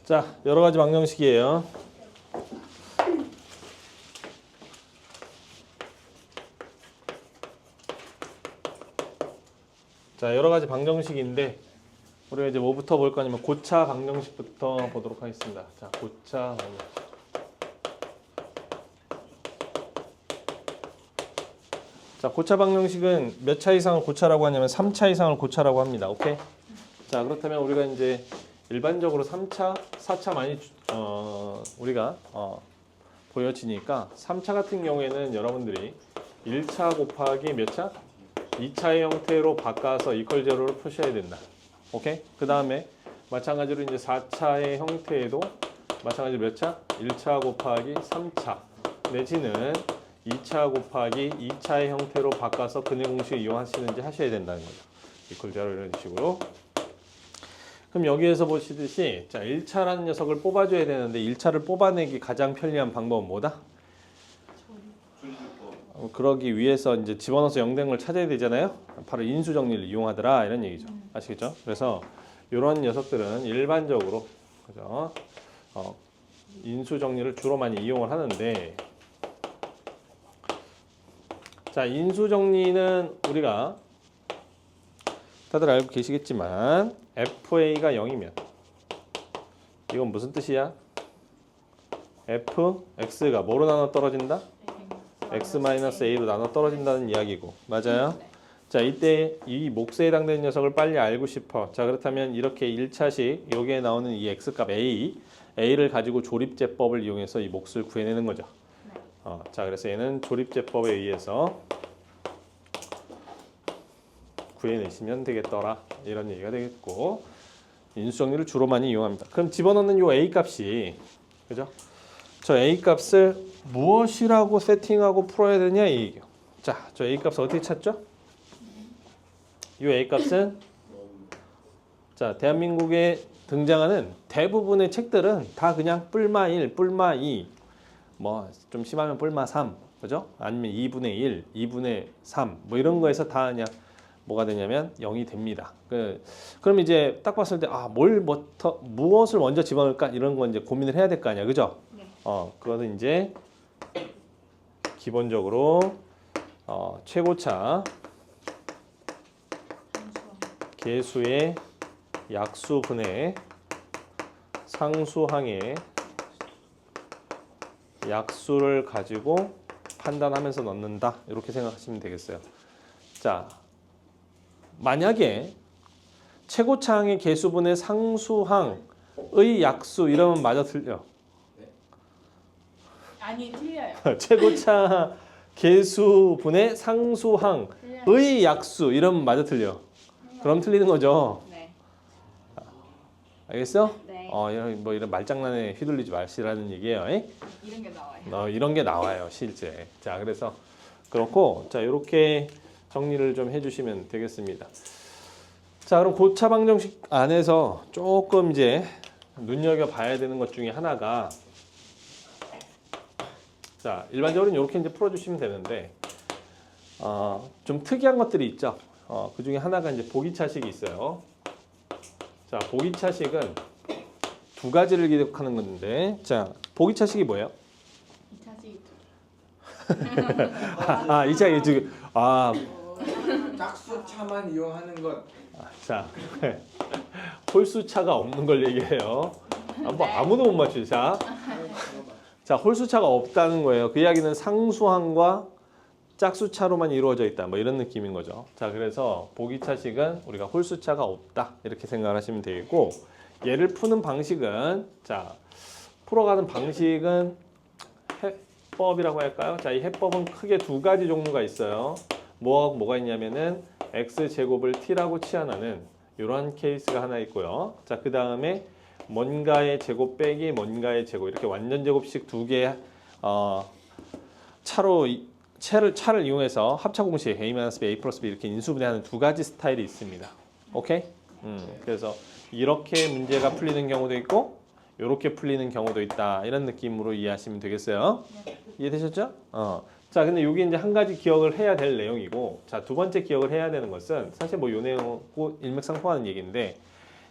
자, 여러 가지 방정식이에요. 자, 여러 가지 방정식인데 우리가 이제 뭐부터 볼 거냐면 고차 방정식부터 보도록 하겠습니다. 자, 고차 방정식. 자, 고차 방정식은 몇 차 이상을 고차라고 하냐면 3차 이상을 고차라고 합니다. 오케이? 자, 그렇다면 우리가 이제 일반적으로 3차, 4차 많이 우리가 보여지니까 3차 같은 경우에는 여러분들이 1차 곱하기 몇 차? 2차의 형태로 바꿔서 이퀄 제로를 푸셔야 된다. 오케이? 그 다음에 마찬가지로 이제 4차의 형태에도 마찬가지로 몇 차? 1차 곱하기 3차 내지는 2차 곱하기 2차의 형태로 바꿔서 근의 공식을 이용하시는지 하셔야 된다는 거죠. 이퀄 제로 이런 식으로. 그럼 여기에서 보시듯이 자 1차라는 녀석을 뽑아줘야 되는데 1차를 뽑아내기 가장 편리한 방법은 뭐다? 그러기 위해서 이제 집어넣어서 0된 걸 찾아야 되잖아요. 바로 인수 정리를 이용하더라 이런 얘기죠. 아시겠죠? 그래서 이런 녀석들은 일반적으로 그죠? 인수 정리를 주로 많이 이용을 하는데 자 인수 정리는 우리가 다들 알고 계시겠지만 FA가 0이면 이건 무슨 뜻이야? FX가 뭐로 나눠 떨어진다? X-A로 나눠 떨어진다는 이야기고 맞아요? 자 이때 이 몫에 해당되는 녀석을 빨리 알고 싶어. 자 그렇다면 이렇게 1차식 여기에 나오는 이 X값 A를 가지고 조립제법을 이용해서 이 몫을 구해내는 거죠. 자 그래서 얘는 조립제법에 의해서 구해내시면 되겠더라 이런 얘기가 되겠고 인수정리를 주로 많이 이용합니다. 그럼 집어넣는 요 A 값이 그죠? 저 A 값을 무엇이라고 세팅하고 풀어야 되냐 이 얘기요. 자, 저 A 값을 어떻게 찾죠? 이 A 값은 자 대한민국에 등장하는 대부분의 책들은 다 그냥 뿔마 1, 뿔마 2, 뭐 좀 심하면 뿔마 3, 그죠? 아니면 2분의 1, 2분의 3, 뭐 이런 거에서 다 그냥 뭐가 되냐면 0이 됩니다. 그럼 이제 딱 봤을 때 무엇을 먼저 집어넣을까 이런 거 이제 고민을 해야 될 거 아니야, 그죠? 네. 그거는 이제 기본적으로 최고차 계수의 약수분의 상수항의 약수를 가지고 판단하면서 넣는다 이렇게 생각하시면 되겠어요. 자. 만약에 최고차항의 계수분의 상수항의 약수 이러면 맞아 틀려? 아니 틀려요. 최고차 계수분의 상수항의 틀려요. 약수 이러면 맞아 틀려? 그럼 틀리는 거죠. 네. 알겠어? 네. 이런 말장난에 휘둘리지 마시라는 얘기예요. 이런 게 나와요. 이런 게 나와요 실제. 자 그래서 그렇고 자 이렇게 정리를 좀 해주시면 되겠습니다. 자, 그럼 고차 방정식 안에서 조금 이제 눈여겨봐야 되는 것 중에 하나가 자, 일반적으로 이렇게 이제 풀어주시면 되는데 좀 특이한 것들이 있죠. 그 중에 하나가 이제 보기차식이 있어요. 자, 보기차식은 두 가지를 기록하는 건데 자, 보기차식이 뭐예요? 2차식. 이 차식이 지금 짝수차만 이용하는 것. 자, 홀수차가 없는 걸 얘기해요. 아무도 못 맞추죠. 자, 홀수차가 없다는 거예요. 그 이야기는 상수항과 짝수차로만 이루어져 있다. 뭐 이런 느낌인 거죠. 자, 그래서 보기차식은 우리가 홀수차가 없다. 이렇게 생각을 하시면 되겠고 얘를 푸는 방식은 자, 풀어가는 방식은 해법이라고 할까요? 자, 이 해법은 크게 두 가지 종류가 있어요. 뭐가 있냐면은 x제곱을 t라고 치환하는 이런 케이스가 하나 있고요. 자, 그 다음에 뭔가의 제곱 빼기 뭔가의 제곱 이렇게 완전 제곱식 두 개의 차를 이용해서 합차 공식 a-b, a 플러스 b 이렇게 인수분해하는 두 가지 스타일이 있습니다. 오케이? 그래서 이렇게 문제가 풀리는 경우도 있고 이렇게 풀리는 경우도 있다. 이런 느낌으로 이해하시면 되겠어요. 이해되셨죠? 자, 근데 여기 이제 한 가지 기억을 해야 될 내용이고, 자, 두 번째 기억을 해야 되는 것은 사실 뭐 요 내용하고 일맥상통하는 얘기인데,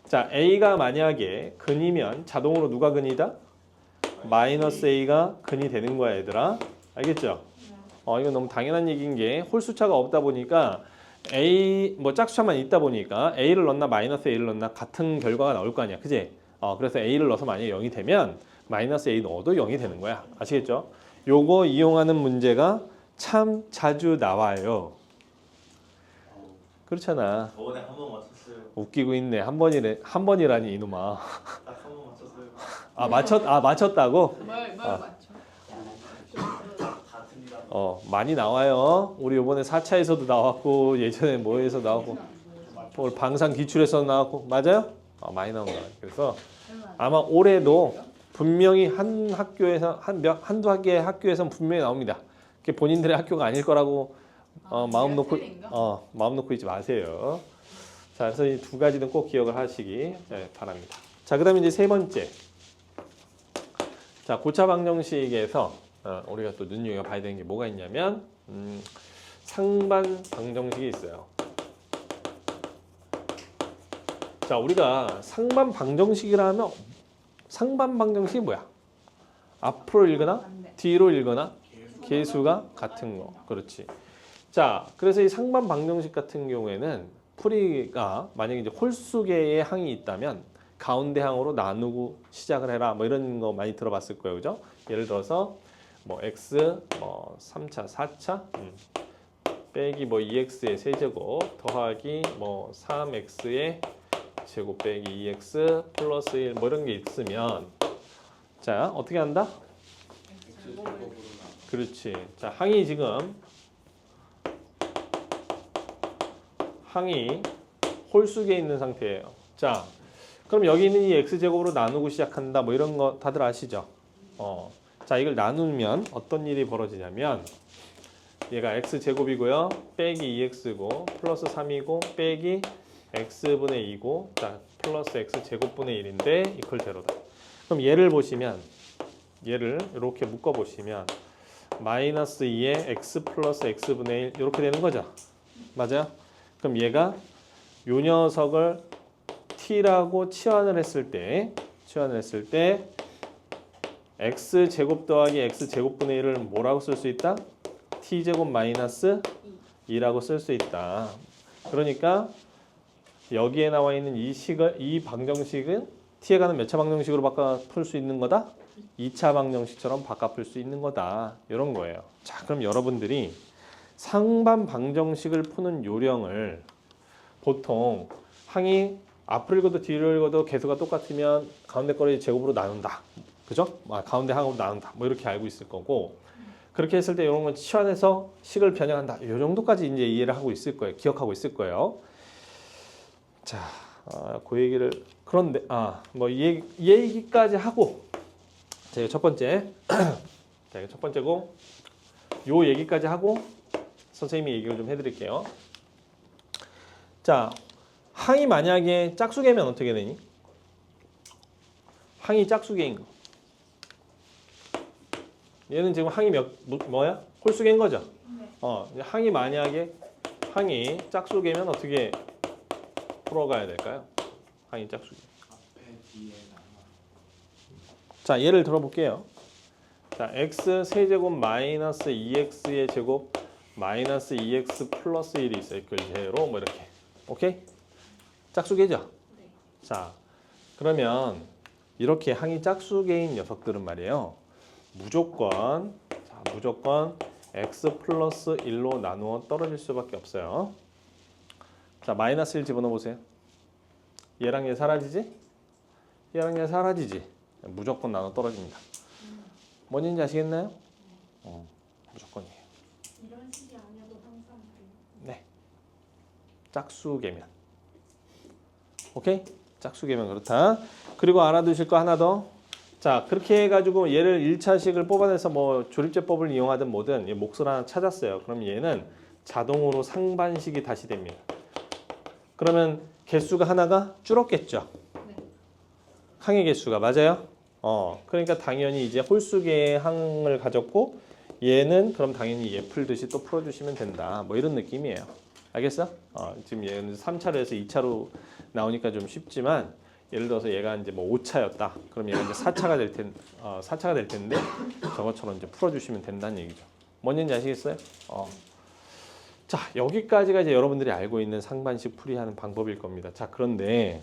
자, A가 만약에 근이면 자동으로 누가 근이다? 마이너스 A가 근이 되는 거야, 얘들아. 알겠죠? 이건 너무 당연한 얘기인 게 홀수차가 없다 보니까 A 뭐 짝수차만 있다 보니까 A를 넣나 마이너스 A를 넣나 같은 결과가 나올 거 아니야, 그지? 그래서 A를 넣어서 만약에 0이 되면 마이너스 A 넣어도 0이 되는 거야. 아시겠죠? 요거 이용하는 문제가 참 자주 나와요. 그렇잖아. 저번에 한 번 맞췄어요. 웃기고 있네. 한 번이라니 이놈아. 딱 한 번 맞췄어요. 맞췄다고? 뭘 아. 맞춰? 다 틀리다. 많이 나와요. 우리 이번에 4차에서도 나왔고 예전에 뭐에서 나왔고 오늘 방산 기출에서 나왔고 맞아요? 많이 나온 거야. 그래서 아마 올해도 분명히 한 학교에서 한두 개의 학교에서는 분명히 나옵니다. 그게 본인들의 학교가 아닐 거라고 마음 놓고 있지 마세요. 자, 그래서 이 두 가지는 꼭 기억을 하시기 바랍니다. 자, 그다음에 이제 세 번째. 자, 고차 방정식에서 우리가 또 눈여겨봐야 되는 게 뭐가 있냐면 상반 방정식이 있어요. 자, 우리가 상반 방정식이라면 상반 방정식이 뭐야? 앞으로 읽거나 뒤로 읽거나 개수가 같은 거. 그렇지. 자, 그래서 이 상반 방정식 같은 경우에는 풀이가 만약에 이제 홀수개의 항이 있다면 가운데 항으로 나누고 시작을 해라. 뭐 이런 거 많이 들어봤을 거예요. 그죠? 예를 들어서 뭐 x 3차, 4차 빼기 뭐 2x의 세제곱 더하기 뭐 3x의 제곱 빼기 2x 플러스 1 뭐 이런 게 있으면 자, 어떻게 한다? 그렇지. 자, 항이 지금 항이 홀수계에 있는 상태예요. 자, 그럼 여기 있는 이 x제곱으로 나누고 시작한다. 뭐 이런 거 다들 아시죠? 자, 이걸 나누면 어떤 일이 벌어지냐면 얘가 x제곱이고요. 빼기 2x고 플러스 3이고 빼기 x분의 2고 자, 플러스 x제곱분의 1인데 이퀄 제로다. 그럼 얘를 보시면 얘를 이렇게 묶어 보시면 마이너스 2에 x 플러스 x분의 1 이렇게 되는 거죠. 맞아요? 그럼 얘가 요 녀석을 t라고 치환을 했을 때 x제곱 더하기 x제곱분의 1을 뭐라고 쓸 수 있다? t제곱 마이너스 2라고 쓸 수 있다. 그러니까 여기에 나와 있는 이 방정식은 t에 가는 몇 차 방정식으로 바꿔 풀 수 있는 거다? 2차 방정식처럼 바꿔 풀 수 있는 거다. 이런 거예요. 자, 그럼 여러분들이 상반 방정식을 푸는 요령을 보통 항이 앞으로 읽어도 뒤로 읽어도 개수가 똑같으면 가운데 거를 제곱으로 나눈다. 그죠? 가운데 항으로 나눈다. 뭐 이렇게 알고 있을 거고 그렇게 했을 때 이런 건 치환해서 식을 변형한다. 이 정도까지 이제 이해를 하고 있을 거예요. 기억하고 있을 거예요. 자, 그 얘기를 그런데 뭐 이 얘기까지 하고 자, 이거 첫 번째. 자, 이거 첫 번째고 요 얘기까지 하고 선생님이 얘기를 좀 해드릴게요. 자, 항이 만약에 짝수개면 어떻게 되니? 항이 짝수개인 거. 얘는 지금 항이 뭐야? 홀수개인 거죠? 네. 항이 만약에 항이 짝수개면 어떻게 풀어가야 될까요? 항이 짝수개. 앞에 뒤에 나눠. 자, 예를 들어볼게요. 자, x 세제곱 마이너스 2x의 제곱 마이너스 2x 플러스 1이 있어요. 이퀄 제로 뭐 이렇게. 오케이? 짝수개죠? 네. 자, 그러면 이렇게 항이 짝수개인 녀석들은 말이에요. 무조건 x 플러스 1로 나누어 떨어질 수밖에 없어요. 자, 마이너스 1 집어넣어 보세요. 얘랑 얘 사라지지? 얘랑 얘 사라지지? 무조건 나눠 떨어집니다. 뭔지 아시겠나요? 무조건이에요. 이런 식이 아니어도 항상 네. 짝수개면. 오케이? 짝수개면 그렇다. 그리고 알아두실 거 하나 더. 자, 그렇게 해가지고 얘를 1차식을 뽑아내서 뭐 조립제법을 이용하든 뭐든 얘 몫을 하나 찾았어요. 그럼 얘는 자동으로 상반식이 다시 됩니다. 그러면 개수가 하나가 줄었겠죠? 네. 항의 개수가 맞아요? 그러니까 당연히 이제 홀수계의 항을 가졌고 얘는 그럼 당연히 얘 풀듯이 또 풀어주시면 된다. 뭐 이런 느낌이에요. 알겠어? 지금 얘는 3차로 해서 2차로 나오니까 좀 쉽지만 예를 들어서 얘가 이제 뭐 5차였다. 그럼 얘가 이제 4차가 될 텐, 4차가 될 텐데 저것처럼 이제 풀어주시면 된다는 얘기죠. 뭔지 아시겠어요? 자, 여기까지가 이제 여러분들이 알고 있는 상반식 풀이하는 방법일 겁니다. 자, 그런데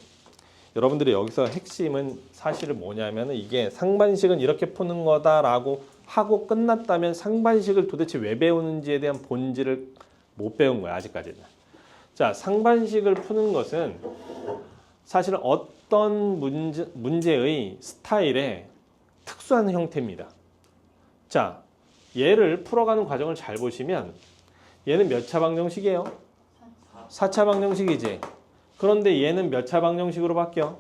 여러분들이 여기서 핵심은 사실은 뭐냐면은 이게 상반식은 이렇게 푸는 거다라고 하고 끝났다면 상반식을 도대체 왜 배우는지에 대한 본질을 못 배운 거야, 아직까지는. 자, 상반식을 푸는 것은 사실은 어떤 문제의 스타일의 특수한 형태입니다. 자, 얘를 풀어가는 과정을 잘 보시면 얘는 몇 차 방정식이에요? 4차 방정식이지. 그런데 얘는 몇 차 방정식으로 바뀌어?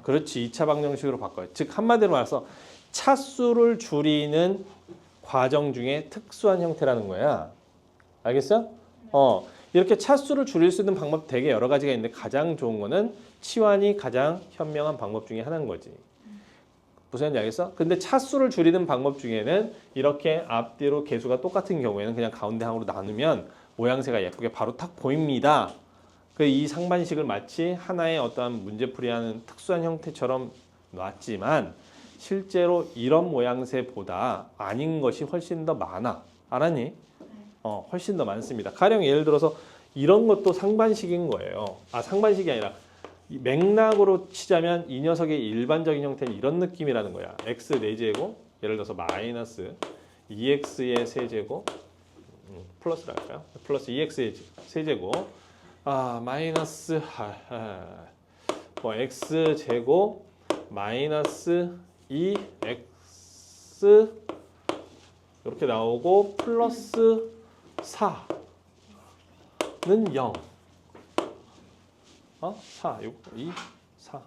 그렇지, 2차 방정식으로 바꿔요. 즉 한마디로 말해서 차수를 줄이는 과정 중에 특수한 형태라는 거야. 알겠어? 이렇게 차수를 줄일 수 있는 방법 되게 여러 가지가 있는데 가장 좋은 거는 치환이 가장 현명한 방법 중에 하나인 거지. 무슨 말인지 알겠어? 근데 차수를 줄이는 방법 중에는 이렇게 앞뒤로 개수가 똑같은 경우에는 그냥 가운데 항으로 나누면 모양새가 예쁘게 바로 탁 보입니다. 이 상반식을 마치 하나의 어떠한 문제풀이하는 특수한 형태처럼 놨지만 실제로 이런 모양새보다 아닌 것이 훨씬 더 많아. 알았니? 훨씬 더 많습니다. 가령 예를 들어서 이런 것도 상반식인 거예요. 상반식이 아니라 맥락으로 치자면 이 녀석의 일반적인 형태는 이런 느낌이라는 거야. x 4제곱, 예를 들어서 마이너스 2x의 세제곱, 플러스를 할까요? 플러스 2x의 세제곱, 마이너스 뭐 x제곱 마이너스 2x 이렇게 나오고 플러스 4는 0. 4, 6, 2, 4,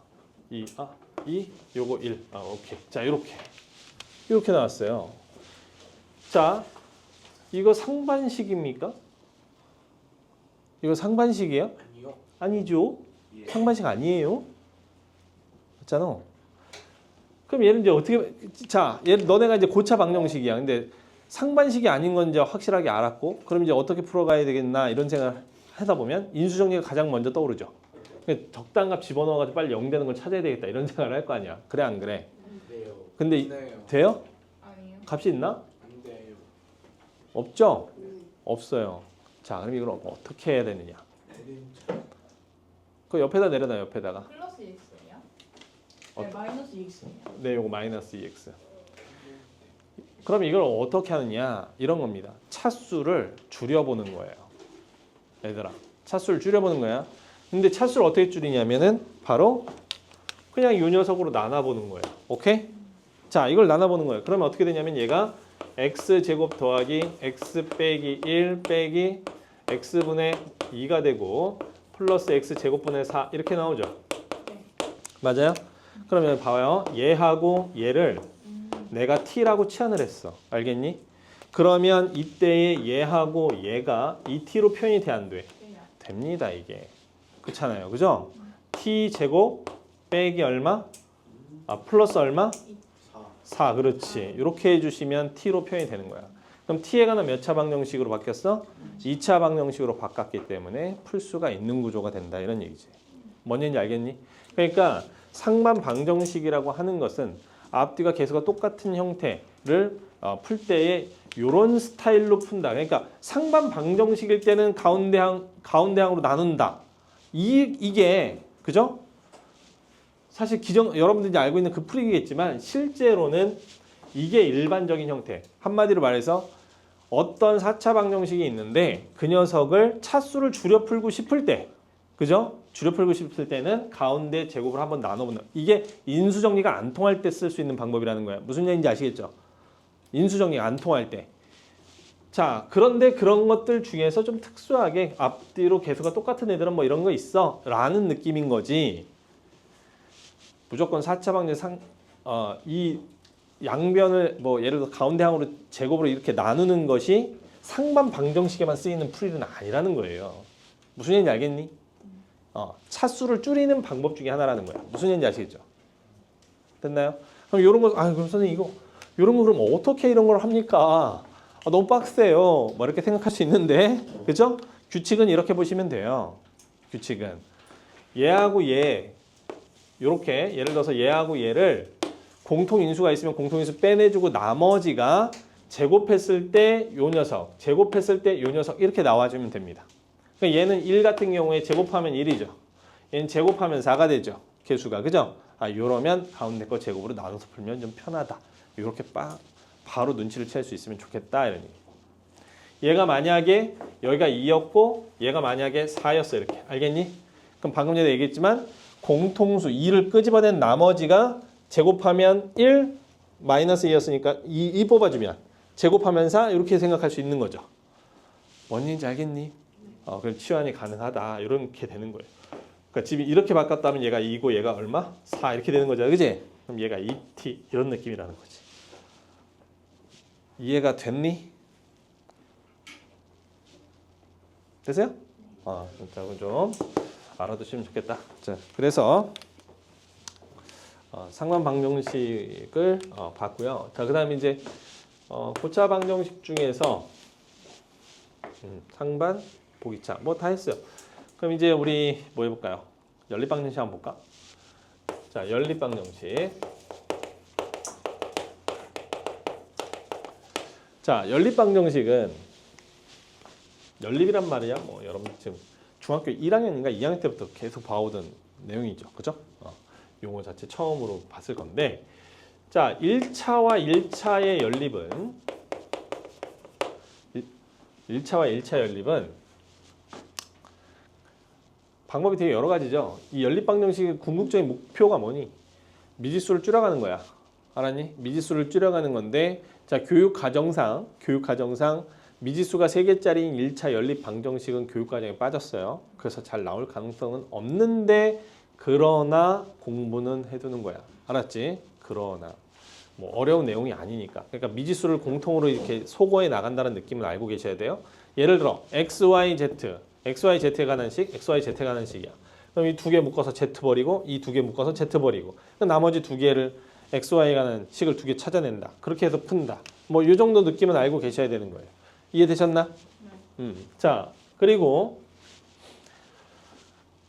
2, 2, 요거 1. 오케이. 자, 이렇게 나왔어요. 자, 이거 상반식입니까? 이거 상반식이에요? 아니요. 아니죠. 예. 상반식 아니에요. 맞잖아. 그럼 얘는 이제 어떻게, 자, 얘 너네가 이제 고차 방정식이야. 근데 상반식이 아닌 건 이제 확실하게 알았고, 그럼 이제 어떻게 풀어가야 되겠나 이런 생각을 하다 보면 인수정리가 가장 먼저 떠오르죠. 적당값 집어넣어가지고 빨리 0 되는 걸 찾아야 되겠다 이런 생각을 할 거 아니야. 그래 안 그래? 돼요. 근데 돼요. 돼요? 아니요. 값이 있나? 안 돼요. 없죠? 없어요. 자, 그럼 이걸 어떻게 해야 되느냐? 그 옆에다 내려놔, 옆에다가. 플러스 x예요? 네, 마이너스 x예요. 네, 요거 마이너스 2x. 그럼 이걸 어떻게 하느냐? 이런 겁니다. 차수를 줄여보는 거예요. 얘들아, 차수를 줄여보는 거야. 근데 차수를 어떻게 줄이냐면은 바로 그냥 이 녀석으로 나눠보는 거예요. 오케이? 자, 이걸 나눠보는 거예요. 그러면 어떻게 되냐면 얘가 x제곱 더하기 x 빼기 1 빼기 x분의 2가 되고 플러스 x제곱분의 4 이렇게 나오죠. 맞아요? 그러면 봐요. 얘하고 얘를 내가 t라고 치환을 했어. 알겠니? 그러면 이때의 얘하고 얘가 이 t로 표현이 돼, 안 돼? 됩니다, 이게. 그렇잖아요. 그죠? t제곱 빼기 얼마? 플러스 얼마? 4. 그렇지. 이렇게 해주시면 t로 표현이 되는 거야. 그럼 t에 관한 몇 차 방정식으로 바뀌었어? 2차 방정식으로 바꿨기 때문에 풀 수가 있는 구조가 된다. 이런 얘기지. 뭔 얘기인지 알겠니? 그러니까 상반 방정식이라고 하는 것은 앞뒤가 개수가 똑같은 형태를 풀 때에 이런 스타일로 푼다. 그러니까 상반 방정식일 때는 가운데항으로 나눈다. 이게 그죠? 사실 여러분들이 알고 있는 그 풀이겠지만 실제로는 이게 일반적인 형태. 한마디로 말해서 어떤 4차 방정식이 있는데 그 녀석을 차수를 줄여 풀고 싶을 때, 그죠? 줄여 풀고 싶을 때는 가운데 제곱을 한번 나눠본다. 이게 인수정리가 안 통할 때 쓸 수 있는 방법이라는 거야. 무슨 얘기인지 아시겠죠? 인수정리가 안 통할 때. 자, 그런데 그런 것들 중에서 좀 특수하게 앞뒤로 개수가 똑같은 애들은 뭐 이런 거 있어 라는 느낌인 거지. 무조건 4차 방정식 이 양변을 뭐 예를 들어 가운데항으로 제곱으로 이렇게 나누는 것이 상반 방정식에만 쓰이는 풀이는 아니라는 거예요. 무슨 얘기인지 알겠니? 차수를 줄이는 방법 중에 하나라는 거야. 무슨 얘기인지 아시겠죠? 됐나요? 그럼 이런 거, 그럼 선생님 이런 거 그럼 어떻게 이런 걸 합니까? 너무 빡세요. 뭐 이렇게 생각할 수 있는데, 그죠? 규칙은 이렇게 보시면 돼요. 규칙은 얘하고 얘 요렇게 예를 들어서 얘하고 얘를 공통인수가 있으면 공통인수 빼내주고 나머지가 제곱했을 때 요 녀석, 제곱했을 때 요 녀석 이렇게 나와주면 됩니다. 그러니까 얘는 1 같은 경우에 제곱하면 1이죠. 얘는 제곱하면 4가 되죠. 개수가. 그죠? 요러면 가운데 거 제곱으로 나눠서 풀면 좀 편하다. 이렇게 바로 눈치를 챌 수 있으면 좋겠다. 이런 얘기. 얘가 만약에 여기가 2였고 얘가 만약에 4였어. 이렇게. 알겠니? 그럼 방금 전에 얘기했지만 공통수 2를 끄집어낸 나머지가 제곱하면 1 마이너스 2였으니까 2 뽑아주면 제곱하면 4 이렇게 생각할 수 있는 거죠. 뭔 얘기인지 알겠니? 그럼 치환이 가능하다. 이렇게 되는 거예요. 그러니까 지금 이렇게 바꿨다면 얘가 2고 얘가 얼마? 4 이렇게 되는 거죠. 그지? 그럼 얘가 2t 이런 느낌이라는 거지. 이해가 됐니? 됐어요? 자, 좀 알아두시면 좋겠다. 자, 그래서 상반 방정식을 봤고요. 자, 그다음에 이제 고차 방정식 중에서 상반, 보기차 뭐 다 했어요. 그럼 이제 우리 뭐 해볼까요? 연립방정식 한번 볼까? 자, 연립방정식. 자, 연립방정식은 연립이란 말이야. 뭐 여러분 지금 중학교 1학년인가 2학년 때부터 계속 봐오던 내용이죠. 그죠? 용어 자체 처음으로 봤을 건데, 자, 1차와 1차의 연립은 1차와 1차 연립은 방법이 되게 여러 가지죠. 이 연립방정식의 궁극적인 목표가 뭐니? 미지수를 줄여가는 거야. 알았니? 미지수를 줄여가는 건데, 자, 교육과정상 미지수가 3개짜리인 1차 연립방정식은 교육과정에 빠졌어요. 그래서 잘 나올 가능성은 없는데, 그러나 공부는 해두는 거야. 알았지? 그러나 뭐 어려운 내용이 아니니까. 그러니까 미지수를 공통으로 이렇게 소거해 나간다는 느낌을 알고 계셔야 돼요. 예를 들어 x, y, z, x, y, z에 관한 식, x, y, z에 관한 식이야. 그럼 이 두 개 묶어서 z 버리고 이 두 개 묶어서 z 버리고 나머지 두 개를 x, y에 관한 식을 두 개 찾아낸다. 그렇게 해서 푼다. 뭐 이 정도 느낌은 알고 계셔야 되는 거예요. 이해되셨나? 자, 그리고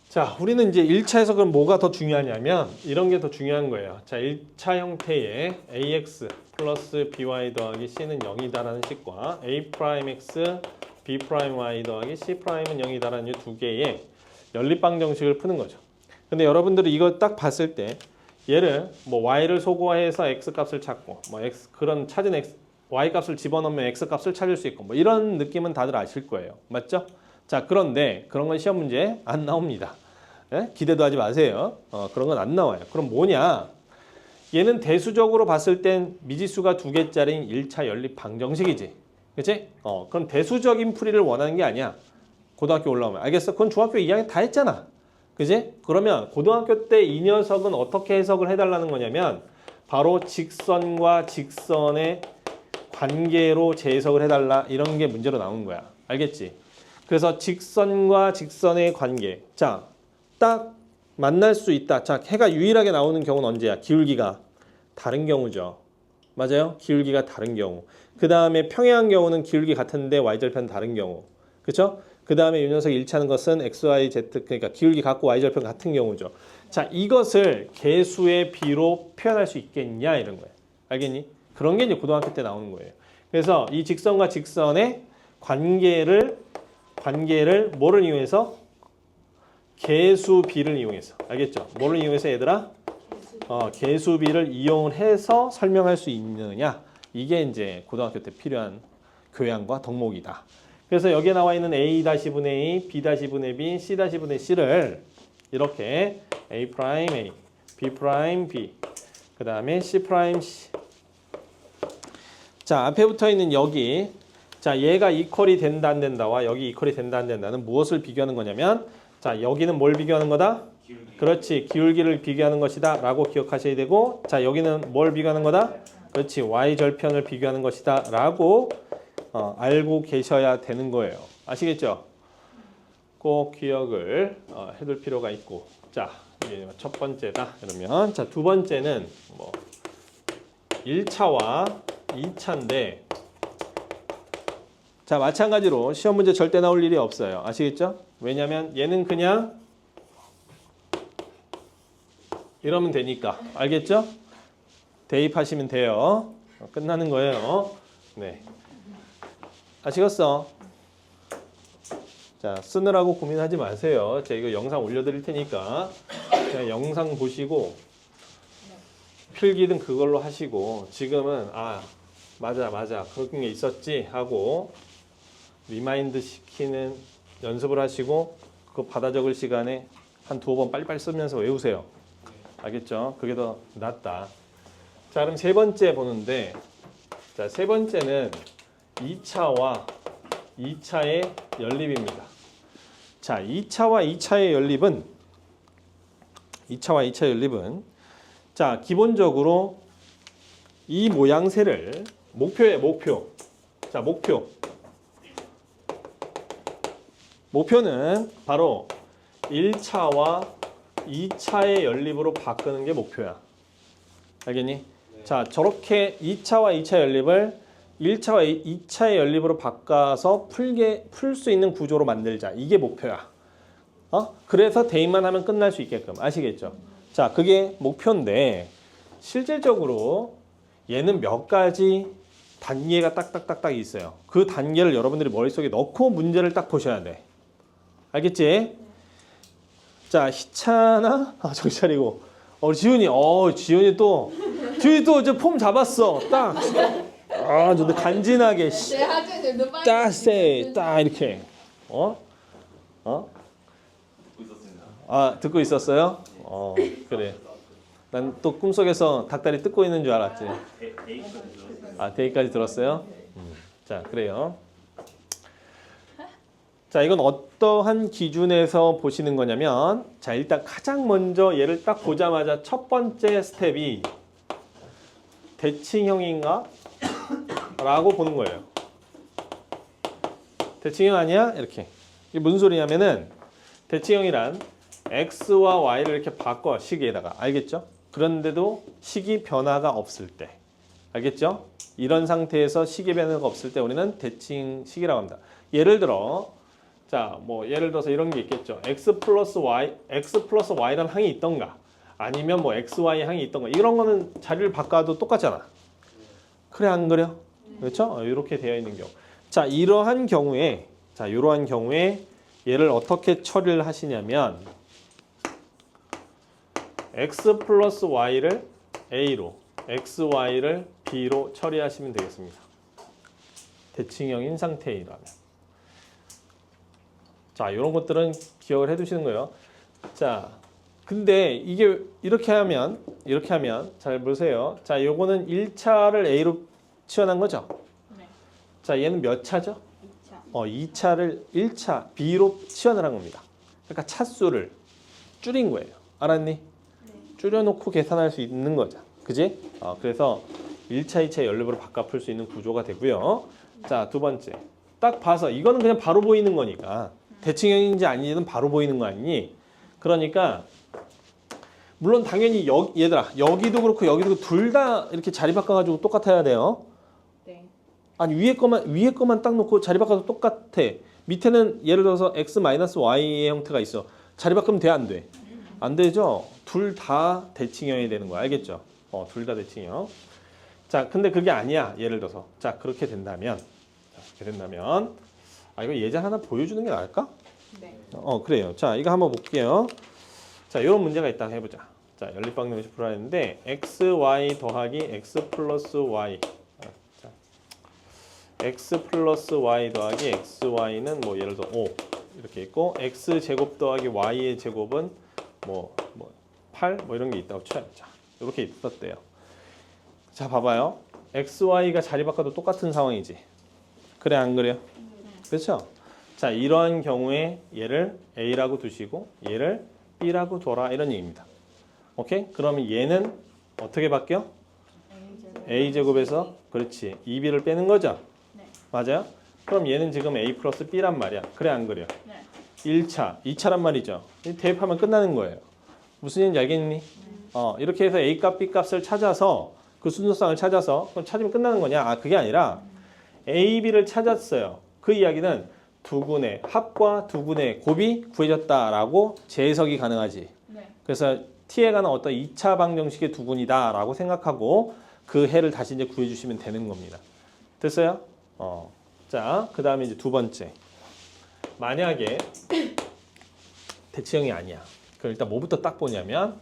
자, 우리는 이제 1차에서 그럼 뭐가 더 중요하냐면 이런 게 더 중요한 거예요. 자, 1차 형태의 ax 플러스 by 더하기 c는 0이다라는 식과 a'x b'y 더하기 c'은 0이다라는 이 두 개의 연립방정식을 푸는 거죠. 근데 여러분들이 이거 딱 봤을 때 얘를 뭐 y를 소거해서 x 값을 찾고 뭐 그런 찾은 y 값을 집어넣으면 x 값을 찾을 수 있고 뭐 이런 느낌은 다들 아실 거예요. 맞죠? 자, 그런데 그런 건 시험 문제에 안 나옵니다. 예? 기대도 하지 마세요. 그런 건 안 나와요. 그럼 뭐냐? 얘는 대수적으로 봤을 땐 미지수가 2개짜리인 1차 연립 방정식이지. 그치? 그럼 대수적인 풀이를 원하는 게 아니야. 고등학교 올라오면. 알겠어? 그건 중학교 2학년 다 했잖아. 그치? 그러면 고등학교 때 이 녀석은 어떻게 해석을 해달라는 거냐면 바로 직선과 직선의 관계로 재해석을 해달라. 이런 게 문제로 나오는 거야. 알겠지? 그래서 직선과 직선의 관계. 자, 딱 만날 수 있다. 자, 해가 유일하게 나오는 경우는 언제야? 기울기가 다른 경우죠. 맞아요? 기울기가 다른 경우. 그 다음에 평행한 경우는 기울기 같은데 y절편 다른 경우. 그렇죠? 그 다음에 이 녀석이 일치하는 것은 x, y, z 그러니까 기울기 같고 y절편 같은 경우죠. 자, 이것을 개수의 비로 표현할 수 있겠냐 이런 거예요. 알겠니? 그런 게 이제 고등학교 때 나오는 거예요. 그래서 이 직선과 직선의 관계를 뭐를 이용해서? 개수비를 이용해서. 알겠죠? 뭐를 이용해서 얘들아? 개수비를 이용해서 설명할 수 있느냐? 이게 이제 고등학교 때 필요한 교양과 덕목이다. 그래서 여기에 나와 있는 a-분의 a, b-분의 b, c-분의 c를 이렇게 a', a, b', b, 그 다음에 c', c. 자, 앞에 붙어 있는 여기, 자, 얘가 이퀄이 된다 안 된다와 여기 이퀄이 된다 안 된다는 무엇을 비교하는 거냐면, 자, 여기는 뭘 비교하는 거다? 기울기. 그렇지, 기울기를 비교하는 것이다 라고 기억하셔야 되고, 자, 여기는 뭘 비교하는 거다? 그렇지, y절편을 비교하는 것이다 라고 알고 계셔야 되는 거예요. 아시겠죠? 꼭 기억을 해둘 필요가 있고. 자, 이게 첫 번째다. 그러면 자, 두 번째는 뭐 1차와 2차인데 자, 마찬가지로 시험 문제 절대 나올 일이 없어요. 아시겠죠? 왜냐면 얘는 그냥 이러면 되니까. 알겠죠? 대입하시면 돼요. 끝나는 거예요. 네. 아시겠어? 자, 쓰느라고 고민하지 마세요. 제가 이거 영상 올려드릴 테니까 그냥 영상 보시고 필기든 그걸로 하시고 지금은 맞아 그런 게 있었지 하고 리마인드 시키는 연습을 하시고 그거 받아 적을 시간에 한 2번 빨리빨리 쓰면서 외우세요. 알겠죠? 그게 더 낫다. 자, 그럼 세 번째 보는데, 자, 세 번째는 2차와 2차의 연립입니다. 자, 2차와 2차의 연립은 자, 기본적으로 이 모양새를 목표. 자, 목표는 바로 1차와 2차의 연립으로 바꾸는 게 목표야. 알겠니? 네. 자, 저렇게 2차와 2차 연립을 1차와 2차의 연립으로 바꿔서 풀 수 있는 구조로 만들자. 이게 목표야. 그래서 대입만 하면 끝날 수 있게끔. 아시겠죠? 자, 그게 목표인데 실질적으로 얘는 몇 가지 단계가 딱딱딱딱 있어요. 그 단계를 여러분들이 머릿속에 넣고 문제를 딱 보셔야 돼. 알겠지? 자, 희찬아, 정신 차리고. 지훈이 또 이제 폼 잡았어. 딱. 근데 간지나게. 제 하중에 눈 딱 이렇게. 듣고 있었습니다. 듣고 있었어요? 그래. 난 또 꿈속에서 닭다리 뜯고 있는 줄 알았지. 대기까지 들었어요? 자, 그래요. 자, 이건 어떠한 기준에서 보시는 거냐면, 자, 일단 가장 먼저 얘를 딱 보자마자 첫 번째 스텝이 대칭형인가? 라고 보는 거예요. 대칭형 아니야? 이렇게. 이게 무슨 소리냐면은, 대칭형이란 x와 y를 이렇게 바꿔, 식에다가. 알겠죠? 그런데도 식이 변화가 없을 때. 알겠죠? 이런 상태에서 식의 변화가 없을 때 우리는 대칭식이라고 합니다. 예를 들어서 이런 게 있겠죠. x 플러스 y라는 항이 있던가 아니면 xy 항이 있던가 이런 거는 자리를 바꿔도 똑같잖아. 그래 안 그래? 그렇죠? 이렇게 되어 있는 경우. 자, 이러한 경우에 얘를 어떻게 처리를 하시냐면 x 플러스 y를 a로 xy를 b로 처리하시면 되겠습니다. 대칭형인 상태이라면. 자, 이런 것들은 기억을 해 두시는 거예요. 자, 근데 이게 이렇게 하면 잘 보세요. 자, 요거는 1차를 A로 치환한 거죠. 네. 자, 얘는 몇 차죠? 2차. 2차를 1차 B로 치환을 한 겁니다. 그러니까 차수를 줄인 거예요. 알았니? 네. 줄여놓고 계산할 수 있는 거죠. 그지? 그래서 1차, 2차 연립으로 바꿔 풀 수 있는 구조가 되고요. 자, 두 번째. 딱 봐서 이거는 그냥 바로 보이는 거니까 대칭형인지 아닌지는 바로 보이는 거 아니니? 그러니까 물론 당연히 얘들아 여기도 그렇고 둘 다 이렇게 자리 바꿔가지고 똑같아야 돼요. 네. 아니 위에 거만 딱 놓고 자리 바꿔서 똑같아. 밑에는 예를 들어서 x-y의 형태가 있어. 자리 바꾸면 돼 안 돼? 안 되죠. 둘 다 대칭형이 되는 거야. 알겠죠? 둘 다 대칭형. 자, 근데 그게 아니야. 예를 들어서 자 그렇게 된다면 이거 예제 하나 보여주는 게 나을까? 네. 그래요. 자, 이거 한번 볼게요. 자, 이런 문제가 있다 해보자. 자, 연립방정식 풀어야 하는데 xy 더하기 x 플러스 y. 자, x 플러스 y 더하기 xy는 뭐 예를 들어 5 이렇게 있고 x 제곱 더하기 y의 제곱은 뭐 8 뭐 이런 게 있다고 쳐요. 자, 이렇게 있었대요. 자, 봐봐요. xy가 자리 바꿔도 똑같은 상황이지. 그래 안 그래요? 그렇죠? 자, 이러한 경우에 얘를 A라고 두시고 얘를 B라고 둬라 이런 얘기입니다. 오케이? 그러면 얘는 어떻게 바뀌어? A제곱에서 그렇지 2B를 빼는 거죠? 네. 맞아요? 그럼 얘는 지금 A 플러스 B란 말이야. 그래 안 그래요? 네. 1차, 2차란 말이죠. 대입하면 끝나는 거예요. 무슨 얘기인지 알겠니? 이렇게 해서 A 값, B 값을 찾아서 그 순서상을 찾아서 그럼 찾으면 끝나는 거냐? 그게 아니라 A, B를 찾았어요. 그 이야기는 두군의 합과 두군의 곱이 구해졌다라고 재해석이 가능하지. 네. 그래서 t에 관한 어떤 2차 방정식의 두군이다라고 생각하고 그 해를 다시 이제 구해주시면 되는 겁니다. 됐어요? 자, 그 다음에 이제 두 번째. 만약에 대체형이 아니야. 그럼 일단 뭐부터 딱 보냐면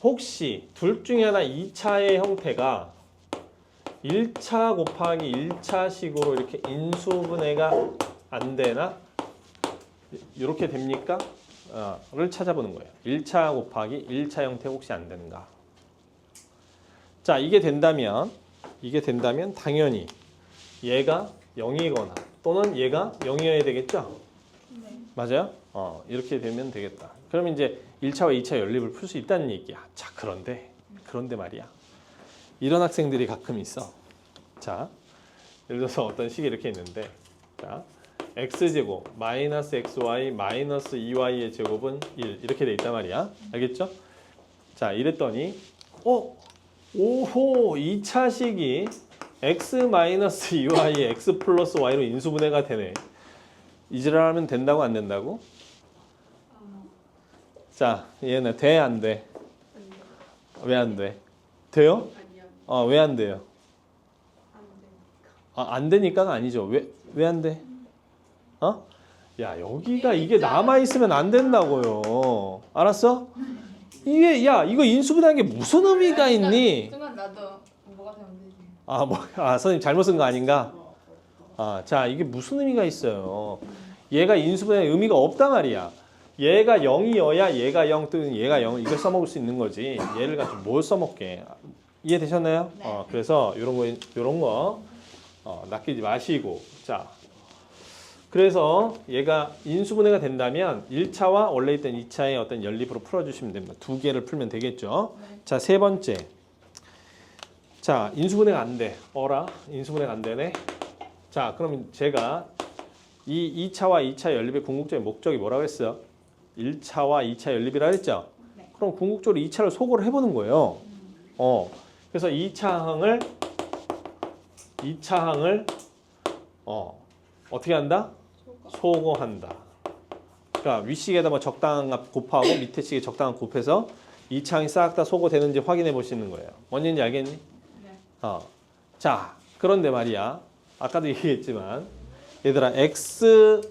혹시 둘 중에 하나 2차의 형태가 1차 곱하기 1차식으로 이렇게 인수분해가 안 되나? 이렇게 됩니까? 를 찾아보는 거예요. 1차 곱하기 1차 형태 혹시 안 되는가? 자, 이게 된다면 당연히 얘가 0이거나 또는 얘가 0이어야 되겠죠? 네. 맞아요? 이렇게 되면 되겠다. 그러면 이제 1차와 2차 연립을 풀 수 있다는 얘기야. 자, 그런데 말이야. 이런 학생들이 가끔 있어. 자, 예를 들어서 어떤 식이 이렇게 있는데, 자, x제곱 마이너스 xy 마이너스 2y의 제곱은 1 이렇게 돼 있단 말이야. 알겠죠? 자, 이랬더니 오호 2차식이 x 마이너스 2y x 플러스 y로 인수분해가 되네. 이지랄하면 된다고 안 된다고? 자, 얘는 돼 안 돼? 왜 안 돼? 돼요? 왜 안 돼요? 안 되니까가 아니죠. 왜 안 돼? 야, 여기가 이게 남아 있으면 안 된다고요. 알았어? 이거 인수분해한 게 무슨 의미가 있니? 순간 나도 뭐가 되면 되지. 선생님 잘못 쓴 거 아닌가? 자, 이게 무슨 의미가 있어요? 얘가 인수분해 의미가 없단 말이야. 얘가 0이어야 얘가 0 또는 얘가 0 이걸 써먹을 수 있는 거지. 얘를 가지고 뭘 써먹게? 이해되셨나요? 네. 그래서 이런 거 낚이지 마시고. 자, 그래서 얘가 인수분해가 된다면 1차와 원래 있던 2차의 어떤 연립으로 풀어주시면 됩니다. 두 개를 풀면 되겠죠. 네. 자, 세 번째. 자, 인수분해가 안 돼. 인수분해가 안 되네. 자, 그럼 제가 이 2차와 2차 연립의 궁극적인 목적이 뭐라고 했어요? 1차와 2차 연립이라고 했죠? 네. 그럼 궁극적으로 2차를 소거를 해보는 거예요. 그래서 2차항을 어떻게 한다? 소거한다. 그러니까 윗식에다 뭐 적당한 값 곱하고 밑에 식에 적당한 곱해서 2차항이 싹 다 소거되는지 확인해 보시는 거예요. 뭔지 알겠니? 네. 자, 그런데 말이야. 아까도 얘기했지만 얘들아 x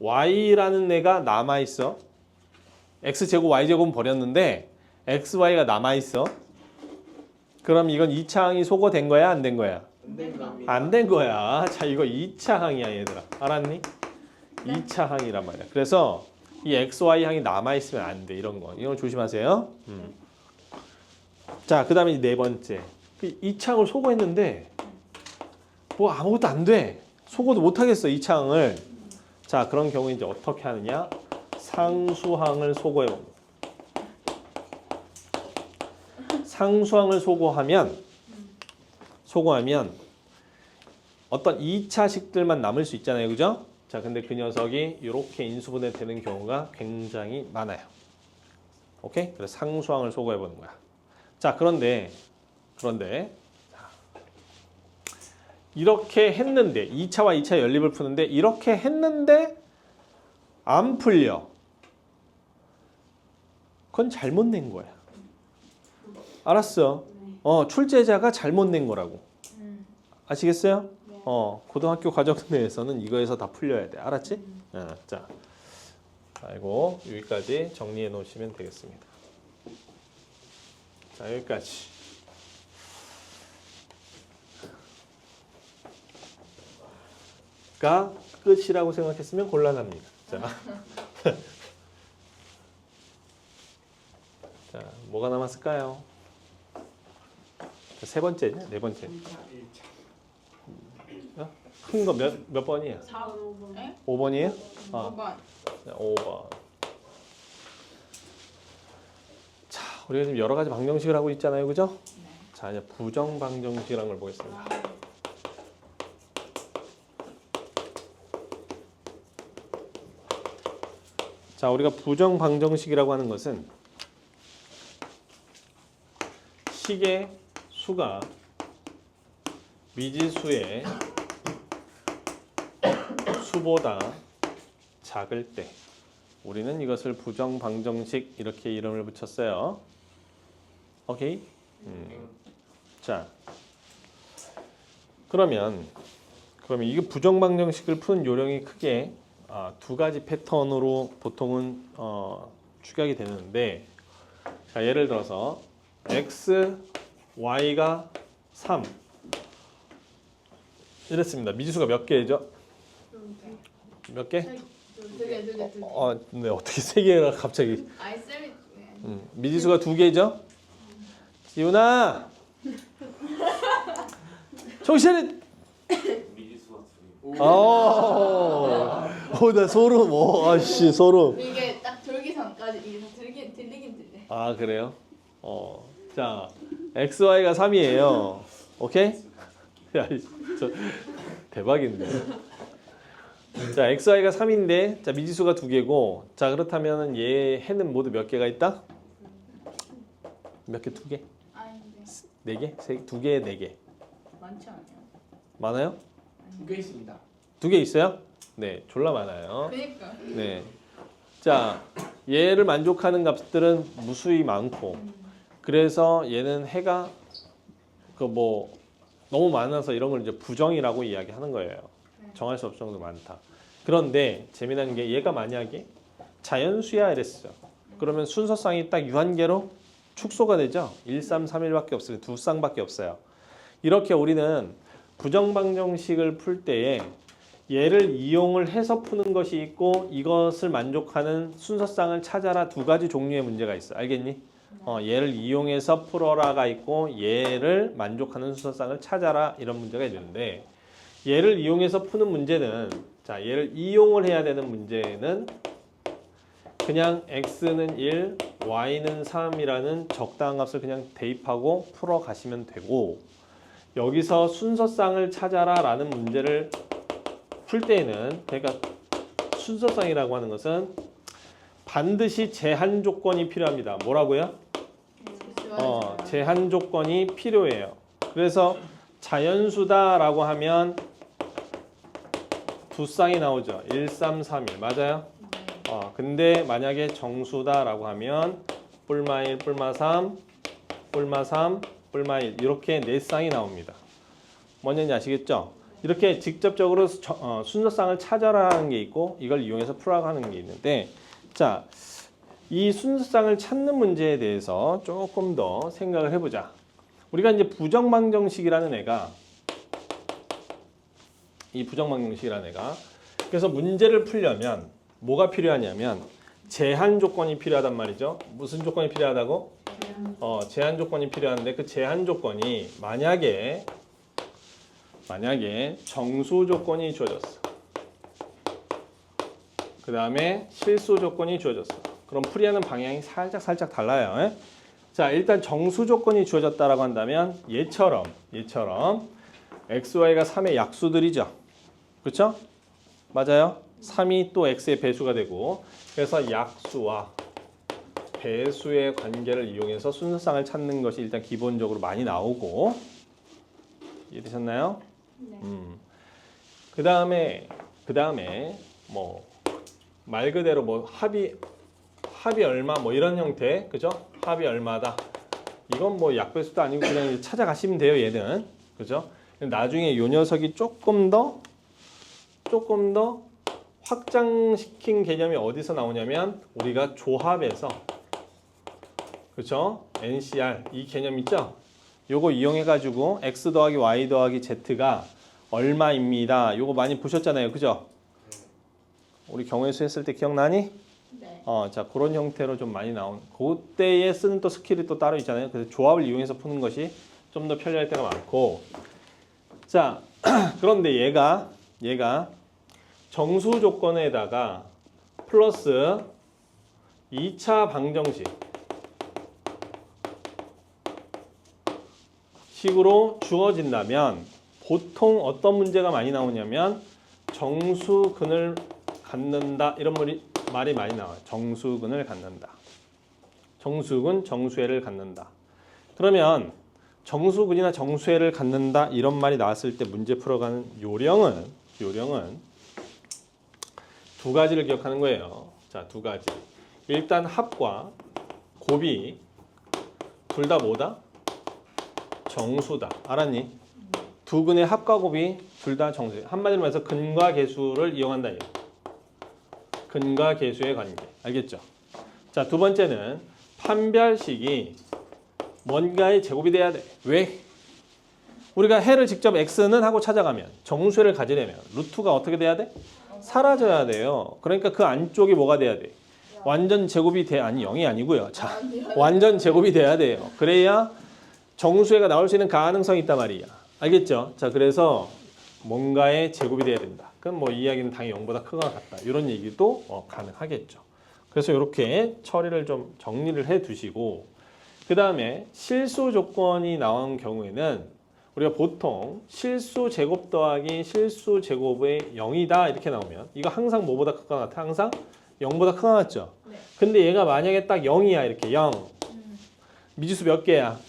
y라는 애가 남아 있어. x 제곱 y 제곱은 버렸는데 x y가 남아 있어. 그럼 이건 2차항이 소거된 거야, 안 된 거야? 안 된 거야. 자, 이거 2차항이야, 얘들아. 알았니? 2차항이란 말이야. 그래서 이 x y 항이 남아 있으면 안 돼. 이런 거. 이건 조심하세요. 자, 그다음에 네 번째. 2차항을 소거했는데 뭐 아무것도 안 돼. 소거도 못 하겠어, 2차항을. 자, 그런 경우에 이제 어떻게 하느냐? 상수항을 소거해 봅니다. 상수항을 소거하면 어떤 2차식들만 남을 수 있잖아요. 그죠? 자, 근데 그 녀석이 이렇게 인수분해 되는 경우가 굉장히 많아요. 오케이? 그래서 상수항을 소거해 보는 거야. 자, 그런데 이렇게 했는데 2차와 2차 연립을 푸는데 이렇게 했는데 안 풀려. 그건 잘못 낸 거야. 알았어. 출제자가 잘못 낸 거라고. 아시겠어요? 네. 고등학교 과정 내에서는 이거에서 다 풀려야 돼. 알았지? 자, 아이고 여기까지 정리해 놓으시면 되겠습니다. 자, 여기까지. 가 끝이라고 생각했으면 곤란합니다. 자, 자, 뭐가 남았을까요? 세 번째냐? 네 번째. 큰 거 몇 번이에요? 4, 5번. 네? 5번이에요? 5번. 5번. 자, 우리가 지금 여러 가지 방정식을 하고 있잖아요, 그죠? 네. 자, 이제 부정 방정식이라는 걸 보겠습니다. 자, 우리가 부정 방정식이라고 하는 것은 식의 수가 미지수의 수보다 작을 때 우리는 이것을 부정방정식 이렇게 이름을 붙였어요. 오케이? 자, 그러면 이게 부정방정식을 푸는 요령이 크게 두 가지 패턴으로 보통은 축약이 되는데, 자, 예를 들어서 x, y가 3 이랬습니다. 미지수가 몇 개죠? 몇 개? 두개 네, 어떻게 세 개가 갑자기? 아이 쌤이 미지수가 두 개죠? 지훈아! 정신을! 미지수가 나 소름. 아씨, 소름. 이게 딱 돌기선까지 이게 다 들리긴 들려. 아, 그래요? 자, XY가 3이에요. 오케이? 야, 저 대박인데. 자, XY가 3인데, 자, 미지수가 두 개고, 자, 그렇다면 얘 해는 모두 몇 개가 있다? 몇 개? 두 개? 아닌데 네 개? 두 개, 네 개. 많지 않아요? 많아요? 두 개 있습니다. 두 개 있어요? 네, 졸라 많아요. 그니까. 네. 자, 얘를 만족하는 값들은 무수히 많고, 그래서 얘는 해가 너무 많아서 이런 걸 이제 부정이라고 이야기하는 거예요. 정할 수 없을 정도로 많다. 그런데 재미난 게 얘가 만약에 자연수야 이랬어요. 그러면 순서쌍이 딱 유한계로 축소가 되죠. 1, 3, 3, 1밖에 없어요. 두 쌍밖에 없어요. 이렇게 우리는 부정방정식을 풀 때에 얘를 이용을 해서 푸는 것이 있고 이것을 만족하는 순서쌍을 찾아라 두 가지 종류의 문제가 있어. 알겠니? 얘를 이용해서 풀어라가 있고 얘를 만족하는 순서쌍을 찾아라 이런 문제가 있는데, 얘를 이용해서 푸는 문제는, 자, 얘를 이용을 해야 되는 문제는 그냥 x는 1, y는 3이라는 적당한 값을 그냥 대입하고 풀어 가시면 되고, 여기서 순서쌍을 찾아라 라는 문제를 풀 때에는, 그러니까 순서쌍이라고 하는 것은 반드시 제한 조건이 필요합니다. 뭐라고요? 제한 조건이 필요해요. 그래서 자연수다라고 하면 두 쌍이 나오죠. 1, 3, 3, 1 맞아요? 근데 만약에 정수다라고 하면 뿔마 1, 뿔마 3, 뿔마 3, 뿔마 1 이렇게 네 쌍이 나옵니다. 뭔지 아시겠죠? 이렇게 직접적으로 순서쌍을 찾아라는 게 있고 이걸 이용해서 풀어가 하는 게 있는데, 자, 이 순서쌍을 찾는 문제에 대해서 조금 더 생각을 해보자. 우리가 이제 부정방정식이라는 애가, 이 부정방정식이라는 애가, 그래서 문제를 풀려면 뭐가 필요하냐면 제한 조건이 필요하단 말이죠. 무슨 조건이 필요하다고? 제한 조건이 필요한데, 그 제한 조건이 만약에 정수 조건이 주어졌어. 그 다음에 실수 조건이 주어졌어. 그럼 풀이하는 방향이 살짝 달라요. 자, 일단 정수 조건이 주어졌다라고 한다면 얘처럼 x, y가 3의 약수들이죠. 그렇죠? 맞아요? 3이 또 x의 배수가 되고, 그래서 약수와 배수의 관계를 이용해서 순서쌍을 찾는 것이 일단 기본적으로 많이 나오고, 이해되셨나요? 네. 그 다음에 말 그대로 합이 얼마 이런 형태, 그죠? 합이 얼마다. 이건 약배수도 아니고 그냥 찾아가시면 돼요, 얘는. 그죠? 나중에 요 녀석이 조금 더 확장시킨 개념이 어디서 나오냐면 우리가 조합에서, 그렇죠? NCR 이 개념 있죠? 요거 이용해 가지고 x 더하기 y 더하기 z가 얼마입니다. 요거 많이 보셨잖아요. 그죠? 우리 경우에수 했을 때 기억나니? 네. 자, 그런 형태로 좀 많이 나온, 그때에 쓰는 또 스킬이 또 따로 있잖아요. 그래서 조합을 이용해서 푸는 것이 좀 더 편리할 때가 많고. 자, 그런데 얘가 정수 조건에다가 플러스 2차 방정식 식으로 주어진다면 보통 어떤 문제가 많이 나오냐면 정수근을 갖는다 이런 말이 많이 나와요. 정수근을 갖는다. 정수근, 정수해를 갖는다. 그러면 정수근이나 정수해를 갖는다 이런 말이 나왔을 때 문제 풀어가는 요령은 두 가지를 기억하는 거예요. 자, 두 가지. 일단 합과 곱이 둘 다 뭐다? 정수다. 알았니? 두 근의 합과 곱이 둘 다 정수. 한마디로 말해서 근과 계수를 이용한다. 근과 계수의 관계. 알겠죠? 자, 두 번째는 판별식이 뭔가의 제곱이 돼야 돼. 왜? 우리가 해를 직접 x는 하고 찾아가면 정수를 가지려면 루트가 어떻게 돼야 돼? 사라져야 돼요. 그러니까 그 안쪽이 뭐가 돼야 돼? 완전 제곱이 돼. 아니 0이 아니고요. 자, 완전 제곱이 돼야 돼요. 그래야 정수회가 나올 수 있는 가능성이 있단 말이야. 알겠죠? 자, 그래서 뭔가의 제곱이 돼야 된다. 그럼 뭐 이 이야기는 당연히 0보다 크거나 같다. 이런 얘기도 가능하겠죠. 그래서 이렇게 처리를 좀 정리를 해 두시고 그 다음에 실수 조건이 나온 경우에는 우리가 보통 실수 제곱 더하기 실수 제곱의 0이다 이렇게 나오면 이거 항상 뭐보다 크거나 같아? 항상 0보다 크거나 같죠? 네. 근데 얘가 만약에 딱 0이야 이렇게 0 미지수 몇 개야?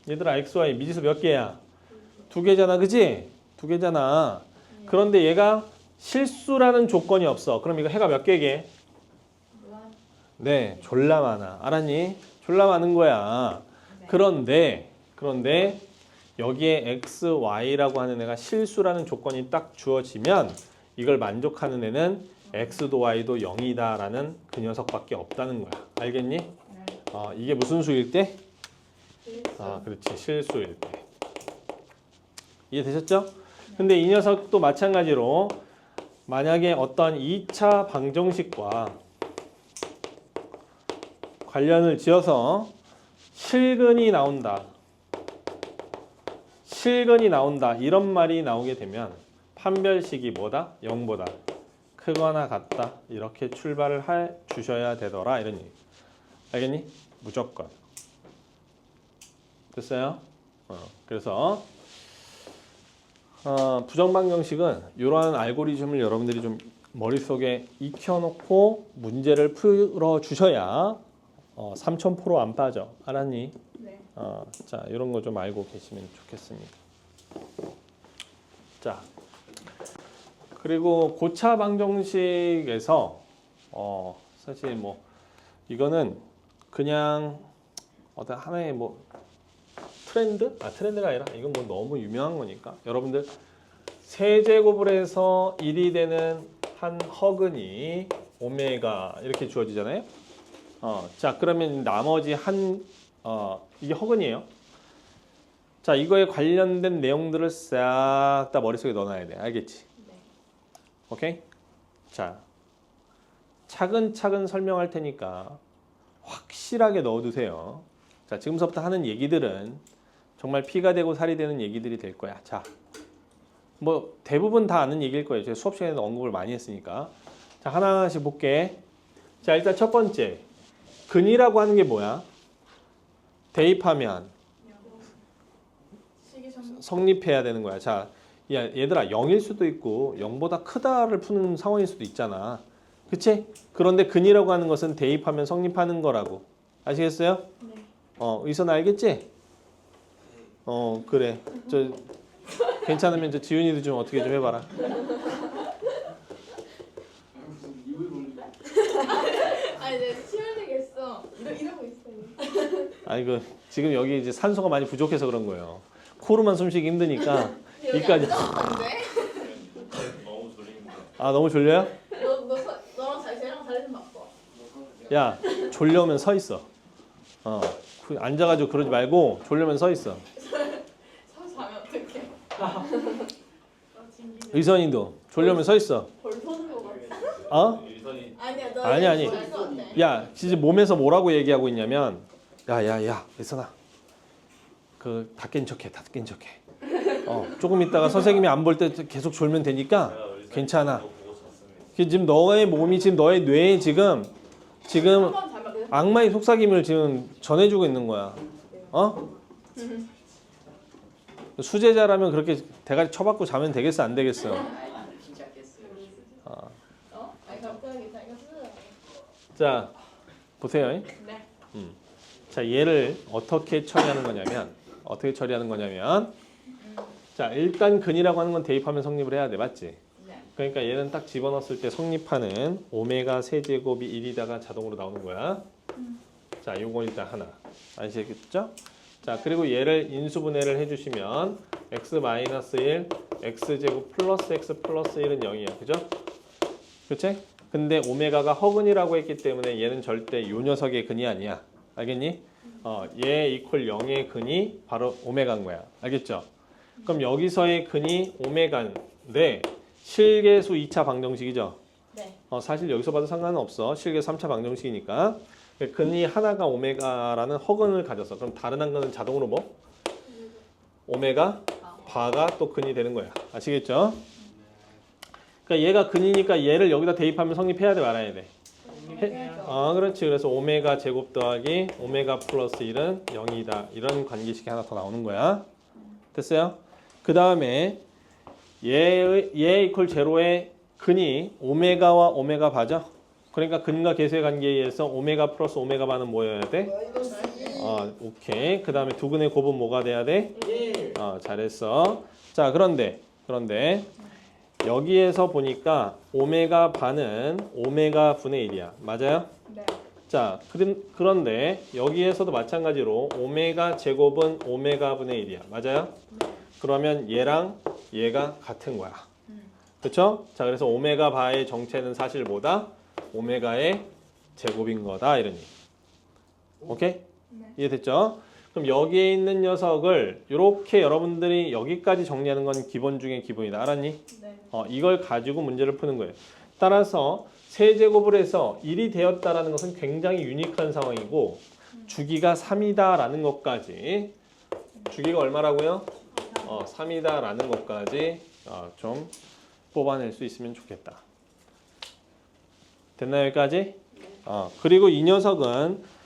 얘들아 XY 미지수 몇 개야? 두 개잖아 그지? 두 개잖아. 그런데 얘가 실수라는 조건이 없어. 그럼 이거 해가 몇 개게? 무한. 네, 졸라 많아. 알았니? 졸라 많은 거야. 네. 그런데 여기에 x, y라고 하는 애가 실수라는 조건이 딱 주어지면 이걸 만족하는 애는 x도 y도 0이다라는 그 녀석밖에 없다는 거야. 알겠니? 네. 이게 무슨 수일 때? 실수. 그렇지. 실수일 때. 이해되셨죠? 근데 이 녀석도 마찬가지로 만약에 어떤 2차 방정식과 관련을 지어서 실근이 나온다. 실근이 나온다. 이런 말이 나오게 되면 판별식이 뭐다? 0보다 크거나 같다. 이렇게 출발을 해 주셔야 되더라. 이런 얘기. 알겠니? 무조건. 됐어요? 그래서 부정방정식은 이러한 알고리즘을 여러분들이 좀 머릿속에 익혀놓고 문제를 풀어주셔야 3000% 안 빠져. 알았니? 네. 자, 이런 거 좀 알고 계시면 좋겠습니다. 자, 그리고 고차 방정식에서 사실 뭐 이거는 그냥 어떤 하나의 뭐 트렌드? 트렌드가 아니라 이건 뭐 너무 유명한 거니까 여러분들 세제곱을 해서 1이 되는 한 허근이 오메가 이렇게 주어지잖아요. 자, 그러면 나머지 이게 허근이에요. 자, 이거에 관련된 내용들을 싹 다 머릿속에 넣어놔야 돼. 알겠지? 네. 오케이? 자, 차근차근 설명할 테니까 확실하게 넣어두세요. 자, 지금서부터 하는 얘기들은 정말 피가 되고 살이 되는 얘기들이 될 거야. 자, 뭐 대부분 다 아는 얘기일 거예요. 제가 수업 시간에도 언급을 많이 했으니까. 자, 하나씩 볼게. 자, 일단 첫 번째. 근이라고 하는 게 뭐야? 대입하면 시기점. 성립해야 되는 거야. 자, 야, 얘들아 0일 수도 있고 0보다 크다를 푸는 상황일 수도 있잖아. 그치? 그런데 근이라고 하는 것은 대입하면 성립하는 거라고. 아시겠어요? 네. 의선 알겠지? 그래. 괜찮으면 지훈이도 좀 어떻게 좀 해봐라. 아니 내가 치열되겠어. 이러고 있어요. 아니 지금 여기 이제 산소가 많이 부족해서 그런 거예요. 코로만 숨쉬기 힘드니까 이까지. 너무 졸립니다. 너무 졸려요? 너랑 쟤랑 자리 좀 바꿔. 야, 졸려면 서 있어. 앉아가지고 그러지 말고 졸려면 서 있어. 서서 자면 어떡해. 의선이도 졸려면 서 있어. 벌 터는 거 같아. 유선이 아니야 너 아니. 야, 진짜 몸에서 뭐라고 얘기하고 있냐면 야, 의선아. 다 깬 척해. 조금 있다가 선생님이 안 볼 때 계속 졸면 되니까 괜찮아. 보고 잤습니다. 지금 너의 몸이 지금 너의 뇌에 지금 한번 자면 그냥 악마의 속삭임을 지금 전해주고 있는 거야. 수제자라면 그렇게 대가리 쳐박고 자면 되겠어, 안 되겠어? 아니 갑자기 자기가 쓰더라고. 자, 보세요. 네. 자, 얘를 어떻게 처리하는 거냐면, 자, 일단 근이라고 하는 건 대입하면 성립을 해야 돼, 맞지? 네. 그러니까 얘는 딱 집어넣었을 때 성립하는 오메가 세제곱이 1이다가 자동으로 나오는 거야. 자, 요건 일단 하나. 아시겠죠? 자, 그리고 얘를 인수분해를 해주시면 x-1, x제곱 플러스 x 플러스 1은 0이야. 그죠? 그치? 근데 오메가가 허근이라고 했기 때문에 얘는 절대 요 녀석의 근이 아니야. 알겠니? 얘 이퀄 0의 근이 바로 오메가인 거야. 알겠죠? 그럼 여기서의 근이 오메가인데 실계수 2차 방정식이죠? 네. 사실 여기서 봐도 상관은 없어. 실계수 3차 방정식이니까. 근이 하나가 오메가라는 허근을 가졌어. 그럼 다른 한 근은 자동으로 뭐? 오메가 바가 또 근이 되는 거야. 아시겠죠? 그러니까 얘가 근이니까 얘를 여기다 대입하면 성립해야 돼, 말아야 돼? 그렇지. 그래서 오메가 제곱 더하기 오메가 플러스 1은 0이다. 이런 관계식이 하나 더 나오는 거야. 됐어요? 그 다음에 얘 이퀄 제로의 근이 오메가와 오메가 바죠? 그러니까 근과 계수의 관계에 의해서 오메가 플러스 오메가 바는 뭐여야 돼? 오케이. 그 다음에 두 근의 곱은 뭐가 돼야 돼? 잘했어. 자, 그런데 여기에서 보니까 오메가 바는 오메가 분의 1이야. 맞아요? 네. 자, 그런데 여기에서도 마찬가지로 오메가 제곱은 오메가 분의 1이야. 맞아요? 그러면 얘랑 얘가 같은 거야. 그렇죠? 자, 그래서 오메가 바의 정체는 사실 뭐다? 오메가의 제곱인 거다. 이러니. 오케이? 네. 이해됐죠? 그럼 여기에 있는 녀석을 이렇게 여러분들이 여기까지 정리하는 건 기본 중에 기본이다. 알았니? 네. 이걸 가지고 문제를 푸는 거예요. 따라서 세제곱을 해서 1이 되었다라는 것은 굉장히 유니크한 상황이고 주기가 3이다라는 것까지 주기가 얼마라고요? 3이다라는 것까지 좀 뽑아낼 수 있으면 좋겠다. 됐나요, 여기까지? 그리고 이 녀석은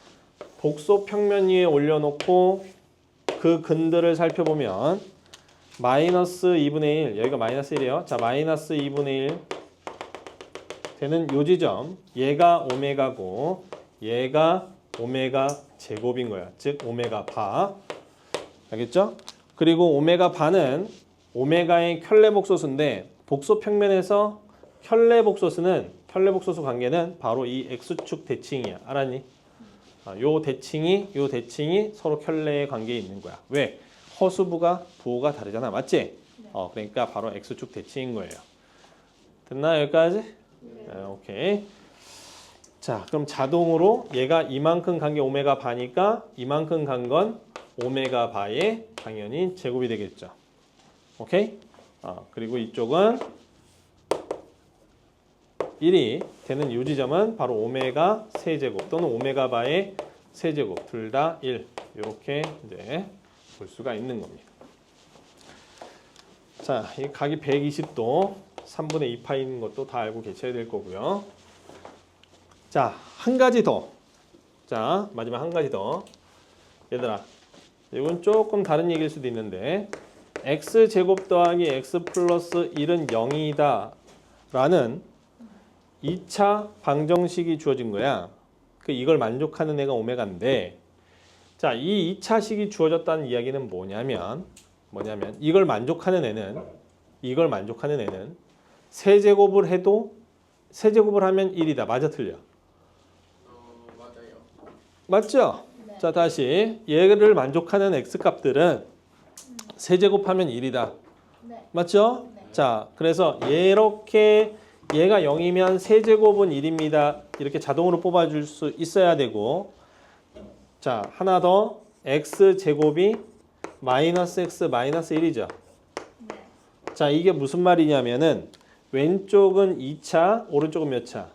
복소 평면 위에 올려놓고 그 근들을 살펴보면 마이너스 2분의 1, 여기가 마이너스 1이에요. 자, 마이너스 2분의 1 되는 요 지점, 얘가 오메가고 얘가 오메가 제곱인 거야. 즉 오메가 바. 알겠죠? 그리고 오메가 바는 오메가의 켤레복소수인데 복소 평면에서 켤레복소수 관계는 바로 이 x축 대칭이야. 알았니? 요 대칭이 서로 켤레의 관계에 있는 거야. 왜? 허수부가 부호가 다르잖아. 맞지? 네. 그러니까 바로 x축 대칭인 거예요. 됐나 여기까지? 네. 오케이. 자, 그럼 자동으로 얘가 이만큼 간 게 오메가 바니까 이만큼 간 건 오메가 바의 당연히 제곱이 되겠죠. 오케이? 그리고 이쪽은 1이 되는 이 지점은 바로 오메가 세제곱 또는 오메가 바의 세제곱 둘 다 1 이렇게 이제 볼 수가 있는 겁니다. 자, 이 각이 120도 3분의 2파인 것도 다 알고 계셔야 될 거고요. 자, 한 가지 더. 자, 마지막 한 가지 더. 얘들아, 이건 조금 다른 얘기일 수도 있는데 x제곱 더하기 x 플러스 1은 0이다 라는 2차 방정식이 주어진 거야. 이걸 만족하는 애가 오메가인데 자, 이 2차식이 주어졌다는 이야기는 뭐냐면 이걸 만족하는 애는 세제곱을 하면 1이다. 맞아 틀려? 맞아요. 맞죠? 네. 자, 다시 얘를 만족하는 x값들은 세제곱하면 1이다. 네. 맞죠? 네. 자, 그래서 이렇게 얘가 0이면 세제곱은 1입니다. 이렇게 자동으로 뽑아줄 수 있어야 되고 자, 하나 더 x제곱이 마이너스 x 마이너스 1이죠. 네. 자, 이게 무슨 말이냐면은 왼쪽은 2차, 오른쪽은 몇 차?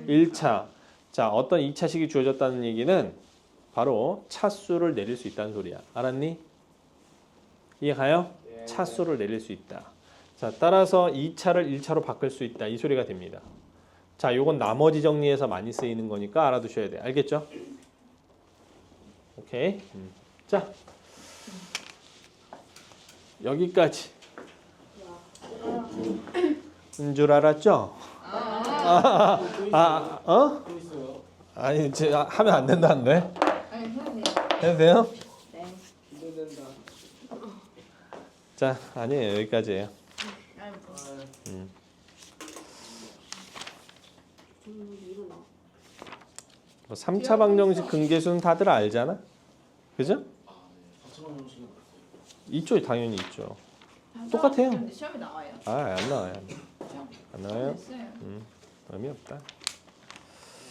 1차. 자, 어떤 2차식이 주어졌다는 얘기는 바로 차수를 내릴 수 있다는 소리야. 알았니? 이해가요? 차수를 내릴 수 있다. 자, 따라서 2차를 1차로 바꿀 수 있다. 이 소리가 됩니다. 자, 요건 나머지 정리에서 많이 쓰이는 거니까 알아두셔야 돼. 알겠죠? 오케이. 자, 여기까지. 인 줄 알았죠? 아니, 하면 안 된다는데? 아니, 선생님. 해도 돼요? 네. 자, 아니에요. 여기까지예요. 아니, 뭐. 뭐 3차 방정식 근계수는 다들 알잖아. 그죠? 아, 네. 4차 방정식은 없어요. 있죠, 당연히 있죠. 똑같아요. 근데 시험에 나와요. 아, 안 나와요. 그냥 안 나와요? 됐어요. 의미 없다.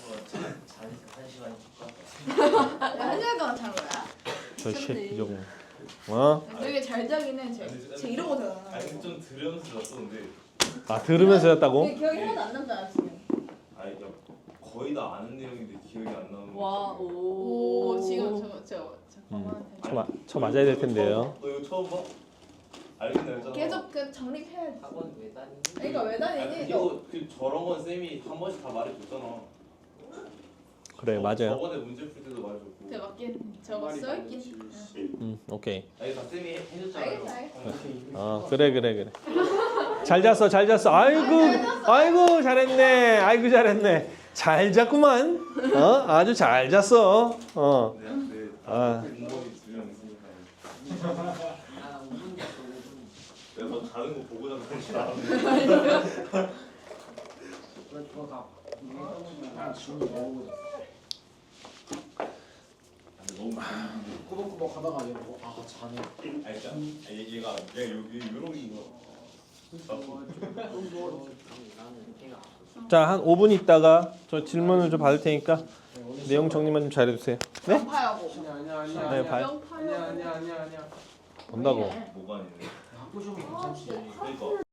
한 시간 한 시간 동안 잔 거야? 저 새끼 어? 되게 잘 자긴 해. 쟤 이런 거 되잖아. 아니 좀 들으면서 잤었는데 아, 들으면서 잤다고? 근데 기억이 하나도 안 남잖아 지금. 아니 그러니까 거의 다 아는 내용인데 기억이 안 나는 와, 거. 오 지금 저 쳐 맞아야 될 텐데요. 너 이거 처음 봐? 알긴 알잖아. 계속 그 정립해야지. 학원 왜 다니니? 그러니까 왜 다니니? 이거 그 저런 건 쌤이 한 번씩 다 말해줬잖아. 그래, 맞아요. 저번에 문제 풀 때도 말해줬고. 제가 맞긴 저거 써있긴. 오케이. 아니 다 쌤이 해줬잖아요. 알겠어 알겠어. 그래. 잘 잤어. 아이고, 잘했네. 아이고, 잘했네. 잘 잤구만. 아주 잘 잤어. 네. 아. 공무원이 2명 있으니까. 아, 5분 잤어, 5분. 내가 너 자는 거 보고 자는 줄 알았는데. 그래, 저가 그냥 지금 먹고 잤어. 근데 너무 재밌는데. 꾸벅꾸벅 하다가 얘 보고 아, 자네. 아니 진짜 얘가 여기 요런 거. 자, 한 5분 있다가 저 질문을 좀 받을 테니까 내용 정리만 좀 잘해주세요. 네? 파하고. 아니야. 네, 봐요. 명파요. 아니야. 온다고. 뭐가 있는데? 학교 시험 괜찮지. 그러니까